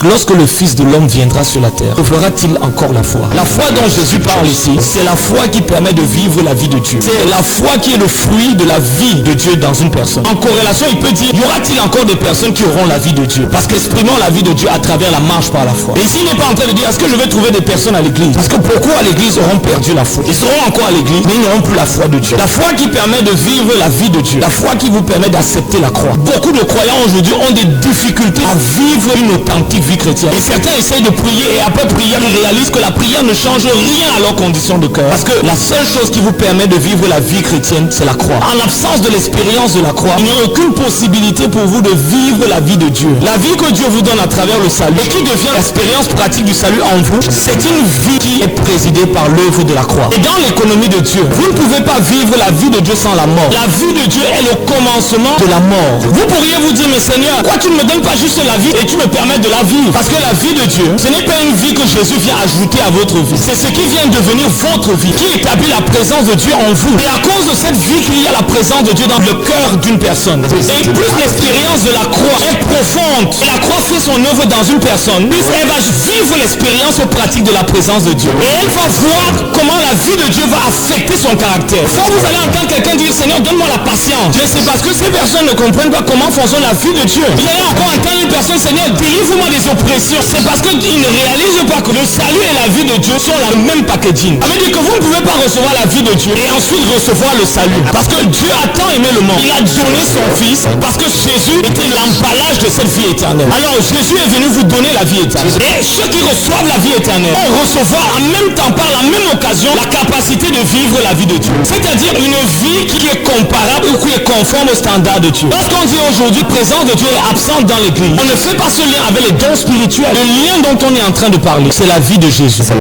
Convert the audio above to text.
lorsque le Fils de l'homme viendra sur la terre, fera-t-il encore la foi? La foi dont Jésus parle ici, c'est la foi qui permet de vivre la vie de Dieu. C'est la foi qui est le fruit de la vie de Dieu dans une personne. En corrélation, il peut dire, y aura-t-il encore des personnes qui auront la vie de Dieu? Parce qu'exprimons la vie de Dieu à travers la marche par la foi. Et ici, il n'est pas en train de dire, est-ce que je vais trouver des personnes à l'église? Parce que beaucoup à l'église auront perdu la foi. Ils seront encore à l'église, mais ils n'auront plus la foi de Dieu. La foi qui permet de vivre la vie de Dieu. La foi qui vous permet d'accepter la croix. Beaucoup de croyants aujourd'hui ont des difficultés à vivre une authentique vie chrétienne. Et certains essayent de prier et après prier, ils réalisent que la prière ne change rien à leurs conditions de cœur. Parce que la seule chose qui vous permet de vivre la vie chrétienne, c'est la croix. En l'absence de l'expérience de la croix, il n'y a aucune possibilité pour vous de vivre la vie de Dieu. La vie que Dieu vous donne à travers le salut et qui devient l'expérience pratique du salut en vous, c'est une vie qui est présidée par l'œuvre de la croix. Et dans l'économie de Dieu, vous ne pouvez pas vivre la vie de Dieu sans la mort. La vie de Dieu est le commencement de la mort. Vous pourriez vous dire, mais Seigneur, pourquoi tu ne me donnes pas juste la vie et tu me permets de la vivre? Parce que la vie de Dieu, ce n'est pas une vie que Jésus vient ajouter à votre vie. C'est ce qui vient devenir votre vie, qui établit la présence de Dieu en vous. Et à cause de cette vie qu'il y a la présence de Dieu dans le cœur d'une personne. Et plus l'expérience de la croix est profonde, et la croix fait son œuvre dans une personne, plus elle va vivre l'expérience pratique de la présence de Dieu. Et elle va voir comment la vie de Dieu va affecter son caractère. Quand vous allez entendre quelqu'un dire, Seigneur, donne-moi la patience. Mais c'est parce que ces personnes ne comprennent pas comment fonctionne la vie de Dieu. Vous allez encore entendre une personne, Seigneur, délivre-moi des oppressions. C'est parce qu'ils ne réalisent pas que le salut et la vie de Dieu sont la même packaging. Ça veut dire que vous ne pouvez pas recevoir la vie de Dieu et ensuite recevoir le salut. Parce que Dieu a tant aimé le monde. Il a donné son fils parce que Jésus était l'emballage de cette vie éternelle. Alors Jésus est venu vous donner la vie éternelle. Et ceux qui reçoivent la vie éternelle vont recevoir en même temps, par la même occasion, la capacité de vivre la vie de Dieu. C'est-à-dire une vie qui est comparable ou qui est conforme au standard de Dieu. Lorsqu'on dit aujourd'hui présence de Dieu est absente dans l'église, on ne fait pas ce lien avec les dons spirituels. Le lien dont on est en train de parler, c'est la vie de Jésus.